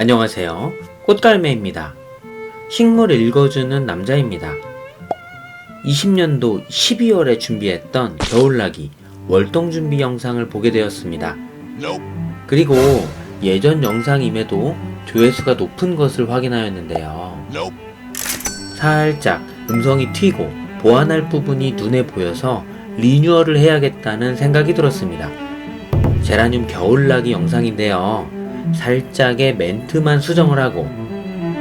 안녕하세요. 꽃갈매입니다. 식물 읽어주는 남자입니다. 20년도 12월에 준비했던 겨울나기 월동 준비 영상을 보게 되었습니다. 그리고 예전 영상임에도 조회수가 높은 것을 확인하였는데요. 살짝 음성이 튀고 보완할 부분이 눈에 보여서 리뉴얼을 해야겠다는 생각이 들었습니다. 제라늄 겨울나기 영상인데요. 살짝의 멘트만 수정을 하고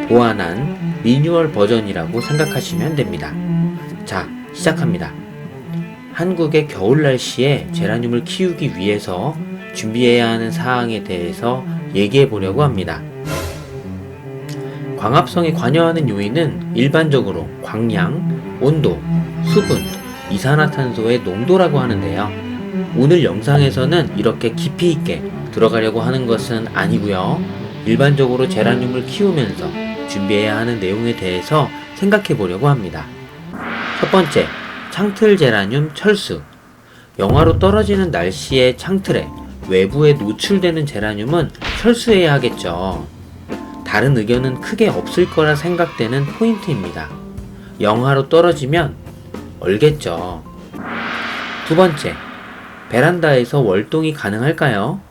보완한 리뉴얼 버전이라고 생각하시면 됩니다. 자, 시작합니다. 한국의 겨울 날씨에 제라늄을 키우기 위해서 준비해야 하는 사항에 대해서 얘기해 보려고 합니다. 광합성에 관여하는 요인은 일반적으로 광량, 온도, 수분, 이산화탄소의 농도라고 하는데요. 오늘 영상에서는 이렇게 깊이 있게 들어가려고 하는 것은 아니고요. 일반적으로 제라늄을 키우면서 준비해야 하는 내용에 대해서 생각해 보려고 합니다. 첫 번째, 창틀 제라늄 철수. 영하로 떨어지는 날씨의 창틀에 외부에 노출되는 제라늄은 철수해야 하겠죠. 다른 의견은 크게 없을 거라 생각되는 포인트입니다. 영하로 떨어지면 얼겠죠. 두 번째, 베란다에서 월동이 가능할까요?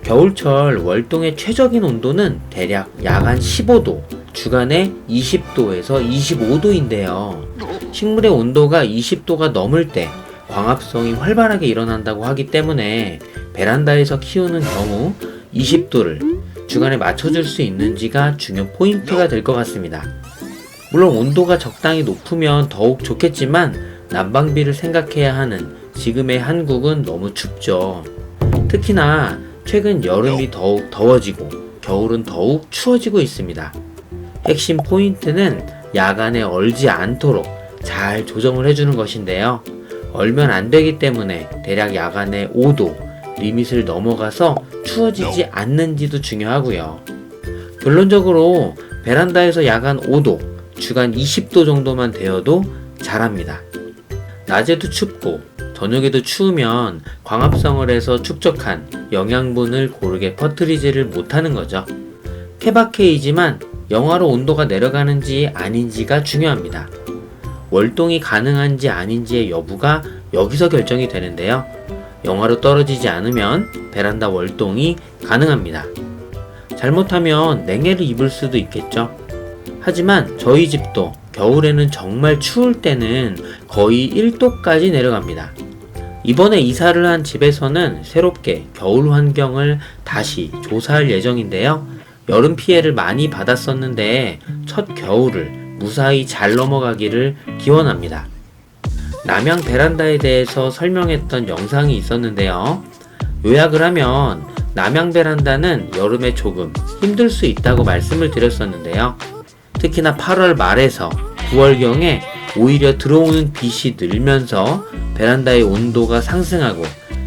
겨울철 월동의 최적인 온도는 대략 야간 15도, 주간에 20도에서 25도인데요. 식물의 온도가 20도가 넘을 때 광합성이 활발하게 일어난다고 하기 때문에 베란다에서 키우는 경우 20도를 주간에 맞춰줄 수 있는지가 중요 포인트가 될 것 같습니다. 물론 온도가 적당히 높으면 더욱 좋겠지만 난방비를 생각해야 하는 지금의 한국은 너무 춥죠. 특히나 최근 여름이 더욱 더워지고 겨울은 더욱 추워지고 있습니다. 핵심 포인트는 야간에 얼지 않도록 잘 조정을 해주는 것인데요. 얼면 안 되기 때문에 대략 야간에 5도 리밋을 넘어가서 추워지지 않는지도 중요하고요. 결론적으로 베란다에서 야간 5도, 주간 20도 정도만 되어도 잘합니다. 낮에도 춥고 저녁에도 추우면 광합성을 해서 축적한 영양분을 고르게 퍼뜨리지를 못하는 거죠. 케바케이지만 영하로 온도가 내려가는지 아닌지가 중요합니다. 월동이 가능한지 아닌지의 여부가 여기서 결정이 되는데요. 영하로 떨어지지 않으면 베란다 월동이 가능합니다. 잘못하면 냉해를 입을 수도 있겠죠. 하지만 저희 집도 겨울에는 정말 추울 때는 거의 1도까지 내려갑니다. 이번에 이사를 한 집에서는 새롭게 겨울 환경을 다시 조사할 예정인데요. 여름 피해를 많이 받았었는데 첫 겨울을 무사히 잘 넘어가기를 기원합니다. 남양 베란다에 대해서 설명했던 영상이 있었는데요. 요약을 하면 남양 베란다는 여름에 조금 힘들 수 있다고 말씀을 드렸었는데요. 특히나 8월 말에서 9월경에 오히려 들어오는 빛이 늘면서 베란다의 온도가 상승하고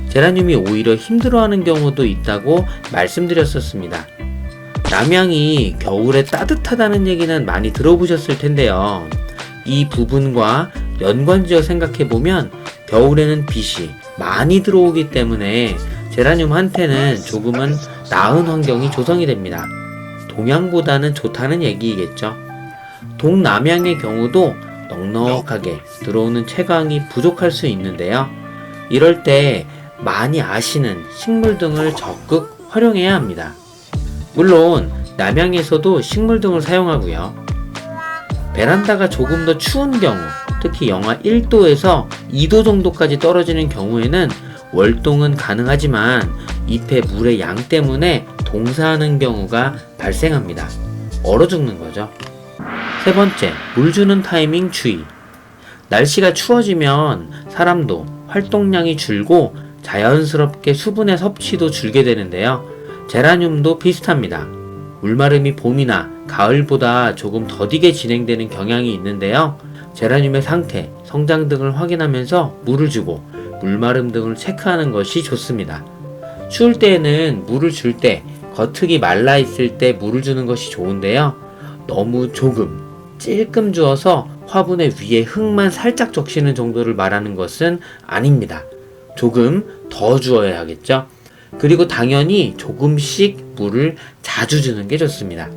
제라늄이 오히려 힘들어하는 경우도 있다고 말씀드렸었습니다. 남양이 겨울에 따뜻하다는 얘기는 많이 들어보셨을 텐데요. 이 부분과 연관지어 생각해보면 겨울에는 빛이 많이 들어오기 때문에 제라늄한테는 조금은 나은 환경이 조성이 됩니다. 동양보다는 좋다는 얘기겠죠. 동남양의 경우도 넉넉하게 들어오는 채광이 부족할 수 있는데요. 이럴 때 많이 아시는 식물 등을 적극 활용해야 합니다. 물론 남양에서도 식물 등을 사용하고요. 베란다가 조금 더 추운 경우, 특히 영하 1도에서 2도 정도까지 떨어지는 경우에는 월동은 가능하지만 잎의 물의 양 때문에 동사하는 경우가 발생합니다. 얼어 죽는 거죠. 세 번째, 물 주는 타이밍 주의. 날씨가 추워지면 사람도 활동량이 줄고 자연스럽게 수분의 섭취도 줄게 되는데요. 제라늄도 비슷합니다. 물마름이 봄이나 가을보다 조금 더디게 진행되는 경향이 있는데요. 제라늄의 상태, 성장 등을 확인하면서 물을 주고 물마름 등을 체크하는 것이 좋습니다. 추울 때에는 물을 줄 때 겉흙이 말라 있을 때 물을 주는 것이 좋은데요. 너무 조금, 찔끔 주어서 화분의 위에 흙만 살짝 적시는 정도를 말하는 것은 아닙니다. 조금 더 주어야 하겠죠. 그리고 당연히 조금씩 물을 자주 주는 게 좋습니다.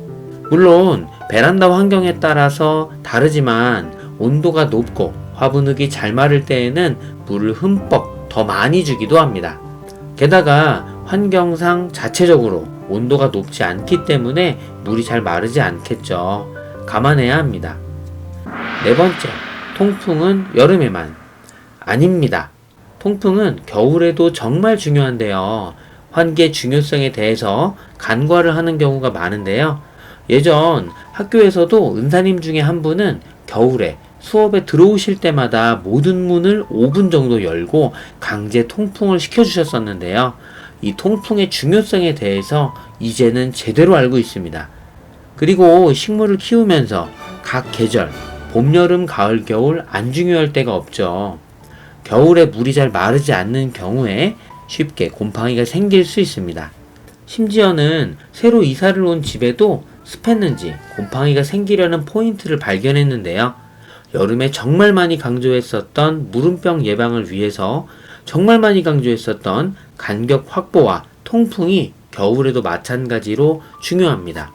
물론 베란다 환경에 따라서 다르지만 온도가 높고 화분흙이 잘 마를 때에는 물을 흠뻑 더 많이 주기도 합니다. 게다가 환경상 자체적으로 온도가 높지 않기 때문에 물이 잘 마르지 않겠죠. 감안해야 합니다. 네 번째, 통풍은 여름에만. 아닙니다. 통풍은 겨울에도 정말 중요한데요. 환기의 중요성에 대해서 간과를 하는 경우가 많은데요. 예전 학교에서도 은사님 중에 한 분은 겨울에 수업에 들어오실 때마다 모든 문을 5분 정도 열고 강제 통풍을 시켜주셨었는데요. 이 통풍의 중요성에 대해서 이제는 제대로 알고 있습니다. 그리고 식물을 키우면서 각 계절, 봄, 여름, 가을, 겨울 안 중요할 때가 없죠. 겨울에 물이 잘 마르지 않는 경우에 쉽게 곰팡이가 생길 수 있습니다. 심지어는 새로 이사를 온 집에도 습했는지 곰팡이가 생기려는 포인트를 발견했는데요. 여름에 정말 많이 강조했었던 무름병 예방을 위해서 정말 많이 강조했었던 간격 확보와 통풍이 겨울에도 마찬가지로 중요합니다.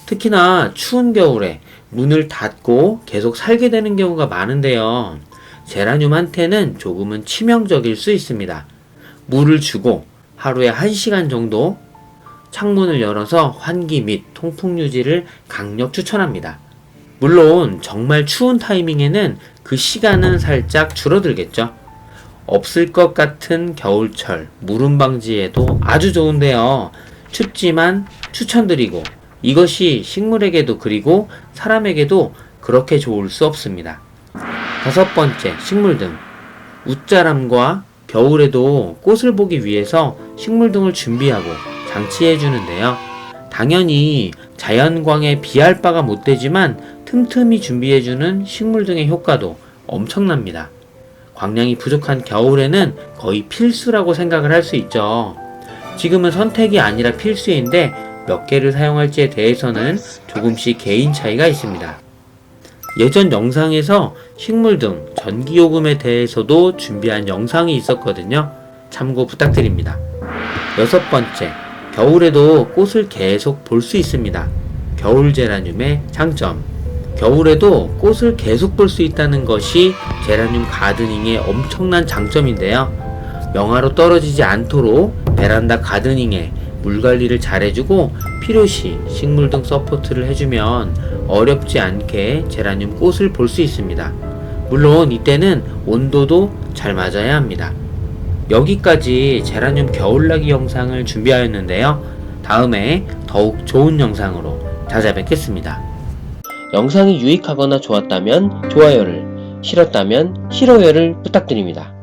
특히나 추운 겨울에 문을 닫고 계속 살게 되는 경우가 많은데요. 제라늄한테는 조금은 치명적일 수 있습니다. 물을 주고 하루에 1시간 정도 창문을 열어서 환기 및 통풍 유지를 강력 추천합니다. 물론 정말 추운 타이밍에는 그 시간은 살짝 줄어들겠죠. 없을 것 같은 겨울철 무름 방지에도 아주 좋은데요. 춥지만 추천드리고 이것이 식물에게도 그리고 사람에게도 그렇게 좋을 수 없습니다. 다섯 번째, 식물등. 웃자람과 겨울에도 꽃을 보기 위해서 식물등을 준비하고 장치해 주는데요. 당연히 자연광에 비할 바가 못 되지만 틈틈이 준비해 주는 식물등의 효과도 엄청납니다. 광량이 부족한 겨울에는 거의 필수라고 생각을 할 수 있죠. 지금은 선택이 아니라 필수인데 몇 개를 사용할지에 대해서는 조금씩 개인 차이가 있습니다. 예전 영상에서 식물등 전기요금에 대해서도 준비한 영상이 있었거든요. 참고 부탁드립니다. 여섯 번째, 겨울에도 꽃을 계속 볼 수 있습니다. 겨울 제라늄의 장점. 겨울에도 꽃을 계속 볼 수 있다는 것이 제라늄 가드닝의 엄청난 장점인데요. 영하로 떨어지지 않도록 베란다 가드닝에 물관리를 잘해주고 필요시 식물등 서포트를 해주면 어렵지 않게 제라늄 꽃을 볼 수 있습니다. 물론 이때는 온도도 잘 맞아야 합니다. 여기까지 제라늄 겨울나기 영상을 준비하였는데요. 다음에 더욱 좋은 영상으로 찾아뵙겠습니다. 영상이 유익하거나 좋았다면 좋아요를, 싫었다면 싫어요를 부탁드립니다.